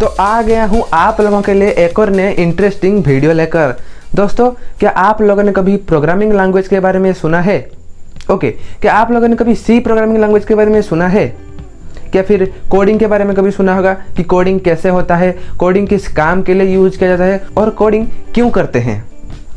तो आ गया हूँ आप लोगों के लिए एक और नए इंटरेस्टिंग वीडियो लेकर। दोस्तों, क्या आप लोगों ने कभी प्रोग्रामिंग लैंग्वेज के बारे में सुना है? ओके, क्या आप लोगों ने कभी सी प्रोग्रामिंग लैंग्वेज के बारे में सुना है? क्या फिर कोडिंग के बारे में कभी सुना होगा कि कोडिंग कैसे होता है, कोडिंग किस काम के लिए यूज किया जाता है और कोडिंग क्यों करते हैं?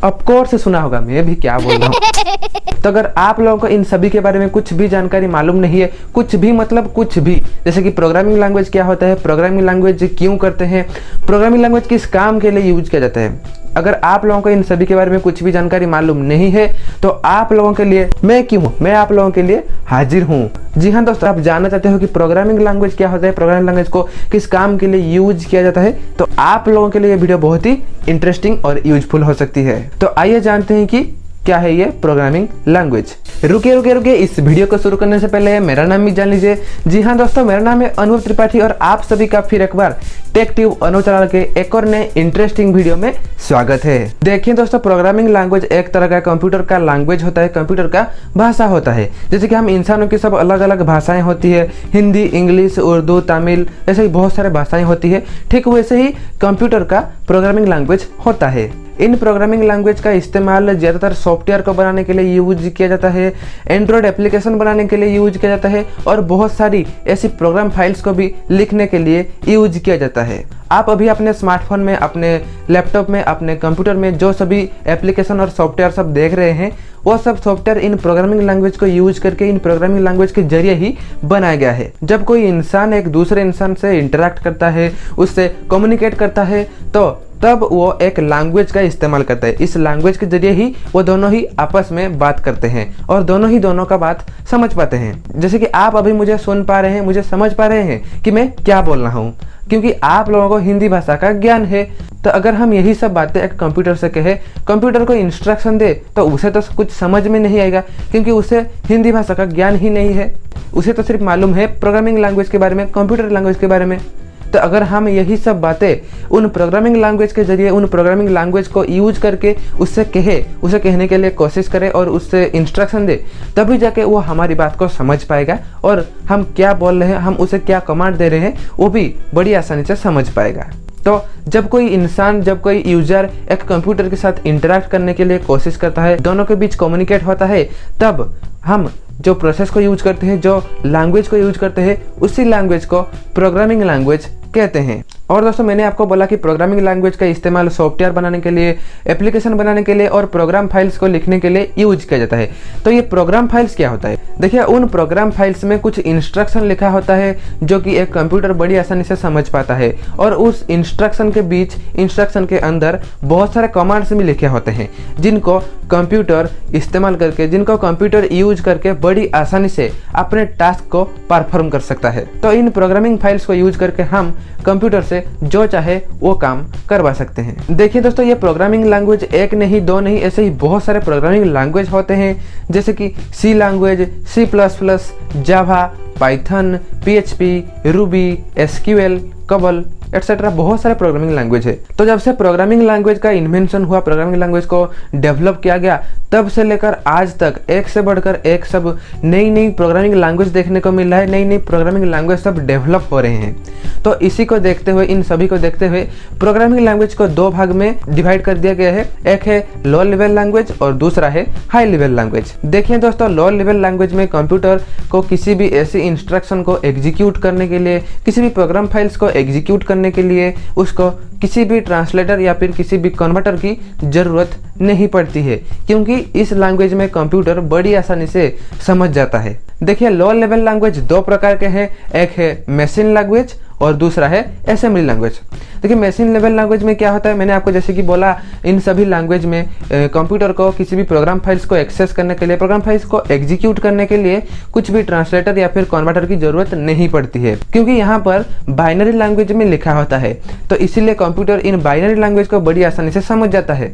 ऑफ कोर्स सुना होगा, मैं भी क्या बोल रहा हूँ। तो अगर आप लोगों को इन सभी के बारे में कुछ भी जानकारी मालूम नहीं है, कुछ भी मतलब कुछ भी, जैसे कि प्रोग्रामिंग लैंग्वेज क्या होता है, प्रोग्रामिंग लैंग्वेज क्यों करते हैं, प्रोग्रामिंग लैंग्वेज किस काम के लिए यूज किया जाता है, अगर आप लोगों को इन सभी के बारे में कुछ भी जानकारी मालूम नहीं है तो आप लोगों के लिए मैं आप लोगों के लिए हाजिर हूँ। जी हाँ दोस्तों, आप जानना चाहते हो कि प्रोग्रामिंग लैंग्वेज क्या होता है, प्रोग्रामिंग लैंग्वेज को किस काम के लिए यूज किया जाता है, तो आप लोगों के लिए ये वीडियो बहुत ही इंटरेस्टिंग और यूजफुल हो सकती है। तो आइए जानते हैं कि क्या है ये प्रोग्रामिंग लैंग्वेज। रुकिए, इस वीडियो को शुरू करने से पहले मेरा नाम भी जान लीजिए। जी हाँ दोस्तों, मेरा नाम है अनुभव त्रिपाठी और आप सभी का फिर एक बार टेक ट्यूब अनुभव चैनल के एक और नए इंटरेस्टिंग वीडियो में स्वागत है। देखिए दोस्तों, प्रोग्रामिंग लैंग्वेज एक तरह का कंप्यूटर का लैंग्वेज होता है, कंप्यूटर का भाषा होता है। जैसे कि हम इंसानों की सब अलग अलग भाषाएं होती है, हिंदी, इंग्लिश, उर्दू, तमिल, ऐसे ही बहुत सारे भाषाएं होती है। ठीक वैसे ही कंप्यूटर का प्रोग्रामिंग लैंग्वेज होता है। इन प्रोग्रामिंग लैंग्वेज का इस्तेमाल ज़्यादातर सॉफ्टवेयर को बनाने के लिए यूज किया जाता है, एंड्रॉयड एप्लीकेशन बनाने के लिए यूज किया जाता है और बहुत सारी ऐसी प्रोग्राम फाइल्स को भी लिखने के लिए यूज किया जाता है। आप अभी अपने स्मार्टफोन में, अपने लैपटॉप में, अपने कंप्यूटर में जो सभी एप्लीकेशन और सॉफ्टवेयर सब देख रहे हैं, वो सब सॉफ्टवेयर इन प्रोग्रामिंग लैंग्वेज को यूज करके, इन प्रोग्रामिंग लैंग्वेज के जरिए ही बनाया गया है। जब कोई इंसान एक दूसरे इंसान से इंटरेक्ट करता है, उससे कम्युनिकेट करता है, तो तब वो एक लैंग्वेज का इस्तेमाल करता है। इस लैंग्वेज के जरिए ही वो दोनों ही आपस में बात करते हैं और दोनों का बात समझ पाते हैं। जैसे कि आप अभी मुझे सुन पा रहे हैं, मुझे समझ पा रहे हैं कि मैं क्या बोल रहा हूँ, क्योंकि आप लोगों को हिंदी भाषा का ज्ञान है। तो अगर हम यही सब बातें एक कंप्यूटर से कहें, कंप्यूटर को इंस्ट्रक्शन दे, तो उसे तो कुछ समझ में नहीं आएगा, क्योंकि उसे हिंदी भाषा का ज्ञान ही नहीं है। उसे तो सिर्फ मालूम है प्रोग्रामिंग लैंग्वेज के बारे में, कंप्यूटर लैंग्वेज के बारे में। तो अगर हम यही सब बातें उन प्रोग्रामिंग लैंग्वेज के जरिए, उन प्रोग्रामिंग लैंग्वेज को यूज करके उसे कहने के लिए कोशिश करें और उससे इंस्ट्रक्शन दे, तभी जाके वो हमारी बात को समझ पाएगा और हम क्या बोल रहे हैं, हम उसे क्या कमांड दे रहे हैं, वो भी बड़ी आसानी से समझ पाएगा। तो जब कोई इंसान, जब कोई यूजर एक कंप्यूटर के साथ इंटरेक्ट करने के लिए कोशिश करता है, दोनों के बीच कम्युनिकेट होता है, तब हम जो प्रोसेस को यूज करते हैं, जो लैंग्वेज को यूज करते हैं, उसी लैंग्वेज को प्रोग्रामिंग लैंग्वेज कहते हैं। और दोस्तों, मैंने आपको बोला कि प्रोग्रामिंग लैंग्वेज का इस्तेमाल सॉफ्टवेयर बनाने के लिए, एप्लीकेशन बनाने के लिए और प्रोग्राम फाइल्स को लिखने के लिए यूज किया जाता है। तो ये प्रोग्राम फाइल्स क्या होता है? देखिए, उन प्रोग्राम फाइल्स में कुछ इंस्ट्रक्शन लिखा होता है जो कि एक कंप्यूटर बड़ी आसानी से समझ पाता है, और उस इंस्ट्रक्शन के बीच, इंस्ट्रक्शन के अंदर बहुत सारे कमांड्स भी लिखे होते हैं जिनको कंप्यूटर इस्तेमाल करके, जिनको कंप्यूटर यूज करके बड़ी आसानी से अपने टास्क को परफॉर्म कर सकता है। तो इन प्रोग्रामिंग फाइल्स को यूज करके हम कंप्यूटर से जो चाहे वो काम करवा सकते हैं। देखिए दोस्तों, ये प्रोग्रामिंग लैंग्वेज एक नहीं, दो नहीं, ऐसे ही बहुत सारे प्रोग्रामिंग लैंग्वेज होते हैं, जैसे कि सी लैंग्वेज, C++, जावा, पाइथन, PHP, रूबी, SQL, कबल, एटसेट्रा, बहुत सारे प्रोग्रामिंग लैंग्वेज है। तो जब से प्रोग्रामिंग लैंग्वेज का इन्वेंशन हुआ, प्रोग्रामिंग लैंग्वेज को डेवलप किया गया, तब से लेकर आज तक एक से बढ़कर एक सब नई प्रोग्रामिंग लैंग्वेज देखने को मिल रहा है, नई प्रोग्रामिंग लैंग्वेज सब डेवलप हो रहे हैं। तो इसी को देखते हुए, इन सभी को देखते हुए प्रोग्रामिंग लैंग्वेज को दो भाग में डिवाइड कर दिया गया है। एक है लो लेवल लैंग्वेज और दूसरा है हाई लेवल लैंग्वेज। देखिए दोस्तों, लो लेवल लैंग्वेज में कंप्यूटर को किसी भी ऐसी इंस्ट्रक्शन को एग्जीक्यूट करने के लिए, किसी भी प्रोग्राम फाइल्स को एग्जीक्यूट करने के लिए उसको किसी भी ट्रांसलेटर या फिर किसी भी कन्वर्टर की जरूरत नहीं पड़ती है, क्योंकि इस लैंग्वेज में कंप्यूटर बड़ी आसानी से समझ जाता है। देखिए, लो लेवल लैंग्वेज दो प्रकार के हैं, एक है मशीन लैंग्वेज और दूसरा है असेंबली लैंग्वेज। देखिए, मशीन लेवल लैंग्वेज में क्या होता है, मैंने आपको जैसे कि बोला, इन सभी लैंग्वेज में कंप्यूटर को किसी भी प्रोग्राम फाइल्स को एक्सेस करने के लिए, प्रोग्राम फाइल्स को एग्जीक्यूट करने के लिए कुछ भी ट्रांसलेटर या फिर कन्वर्टर की जरूरत नहीं पड़ती है, क्योंकि यहाँ पर बाइनरी लैंग्वेज में लिखा होता है। तो इसीलिए कंप्यूटर इन बाइनरी लैंग्वेज को बड़ी आसानी से समझ जाता है।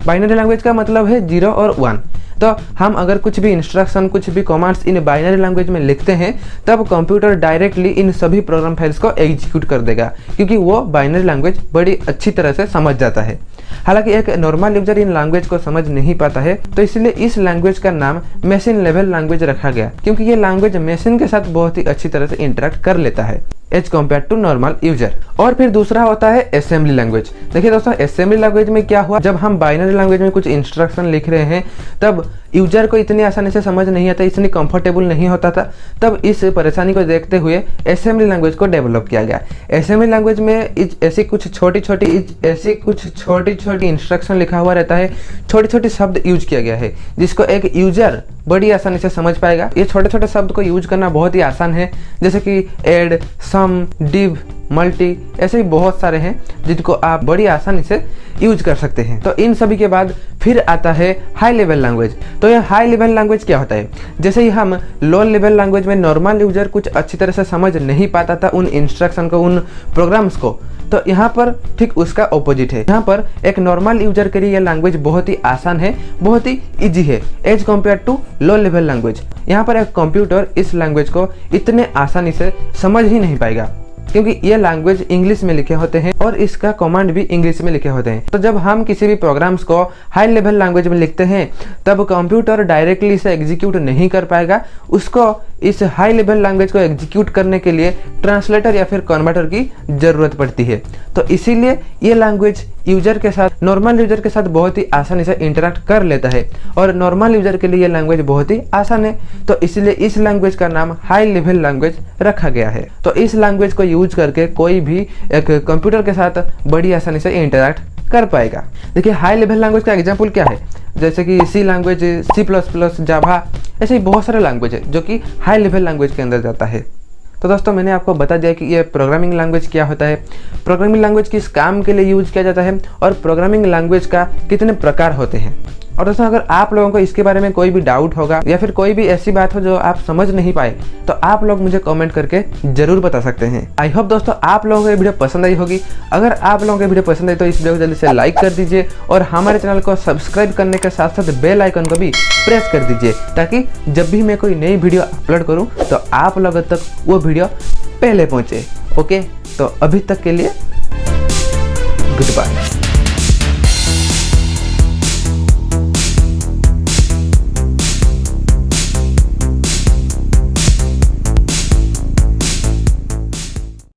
बाइनरी लैंग्वेज का मतलब है 0 और 1। तो हम अगर कुछ भी इंस्ट्रक्शन, कुछ भी कमांड्स इन बाइनरी लैंग्वेज में लिखते हैं, तब कंप्यूटर डायरेक्टली इन सभी प्रोग्राम फाइल्स को एग्जीक्यूट कर देगा, क्योंकि वो बाइनरी लैंग्वेज बड़ी अच्छी तरह से समझ जाता है। हालांकि एक नॉर्मल यूजर इन लैंग्वेज को समझ नहीं पाता है, तो इसलिए इस लैंग्वेज का नाम मशीन लेवल लैंग्वेज रखा गया, क्योंकि ये लैंग्वेज मशीन के साथ बहुत ही अच्छी तरह से इंटरेक्ट कर लेता है। As compared to normal user. और फिर दूसरा होता है असेंबली लैंग्वेज। देखिए दोस्तों, असेंबली लैंग्वेज में क्या हुआ, जब हम बाइनरी लैंग्वेज में कुछ इंस्ट्रक्शन लिख रहे हैं तब यूजर को इतनी आसानी से समझ नहीं आता, इतनी कंफर्टेबल नहीं होता था। तब इस परेशानी को देखते हुए असेंबली लैंग्वेज को डेवलप किया गया। असेंबली लैंग्वेज में ऐसी कुछ छोटी छोटी इंस्ट्रक्शन लिखा हुआ रहता है, छोटे छोटे शब्द यूज किया गया है जिसको एक यूजर बड़ी आसानी से समझ पाएगा। ये छोटे छोटे शब्द को यूज करना बहुत ही आसान है, जैसे कि एड, सम, डिव, मल्टी, ऐसे ही बहुत सारे हैं जिनको आप बड़ी आसानी से यूज कर सकते हैं। तो इन सभी के बाद फिर आता है हाई लेवल लैंग्वेज। तो यह हाई लेवल लैंग्वेज क्या होता है, जैसे ही हम लो लेवल लैंग्वेज में नॉर्मल यूजर कुछ अच्छी तरह से समझ नहीं पाता था उन इंस्ट्रक्शन को, उन प्रोग्राम्स को, तो यहाँ पर ठीक उसका ऑपोजिट है। यहाँ पर एक नॉर्मल यूजर के लिए यह लैंग्वेज बहुत ही आसान है, बहुत ही इजी है as compared to low level language. यहाँ पर एक कंप्यूटर इस लैंग्वेज को इतने आसानी से समझ ही नहीं पाएगा, क्योंकि ये लैंग्वेज इंग्लिश में लिखे होते हैं और इसका कमांड भी इंग्लिश में लिखे होते हैं। तो जब हम किसी भी प्रोग्राम्स को हाई लेवल लैंग्वेज में लिखते हैं तब कंप्यूटर डायरेक्टली इसे एग्जीक्यूट नहीं कर पाएगा, उसको इस हाई लेवल लैंग्वेज को एग्जीक्यूट करने के लिए ट्रांसलेटर या फिर कन्वर्टर की जरूरत पड़ती है। तो इसीलिए ये लैंग्वेज यूजर के साथ, नॉर्मल यूजर के साथ बहुत ही आसानी से इंटरेक्ट कर लेता है और नॉर्मल यूजर के लिए ये लैंग्वेज बहुत ही आसान है। तो इसलिए इस लैंग्वेज का नाम हाई लेवल लैंग्वेज रखा गया है। तो इस लैंग्वेज को यूज करके कोई भी एक कंप्यूटर के साथ बड़ी आसानी से इंटरेक्ट कर पाएगा। देखिए हाई लेवल लैंग्वेज का एग्जांपल क्या है, जैसे कि सी लैंग्वेज, C++, जावा, ऐसे ही बहुत सारे लैंग्वेज है जो कि हाई लेवल लैंग्वेज के अंदर जाता है। तो दोस्तों मैंने आपको बता दिया कि ये प्रोग्रामिंग लैंग्वेज क्या होता है, प्रोग्रामिंग लैंग्वेज किस काम के लिए यूज किया जाता है और प्रोग्रामिंग लैंग्वेज का कितने प्रकार होते हैं। और दोस्तों अगर आप लोगों को इसके बारे में कोई भी डाउट होगा या फिर कोई भी ऐसी बात हो जो आप समझ नहीं पाए तो आप लोग मुझे कमेंट करके जरूर बता सकते हैं। आई होप दोस्तों आप लोगों को ये वीडियो पसंद आई होगी। अगर आप लोगों को वीडियो पसंद आई तो इस वीडियो को जल्दी से लाइक कर दीजिए और हमारे चैनल को सब्सक्राइब करने के साथ साथ बेल आइकन को भी प्रेस कर दीजिए, ताकि जब भी मैं कोई नई वीडियो अपलोड करूँ तो आप लोगों तक वो वीडियो पहले पहुँचे। ओके, तो अभी तक के लिए गुड बाय।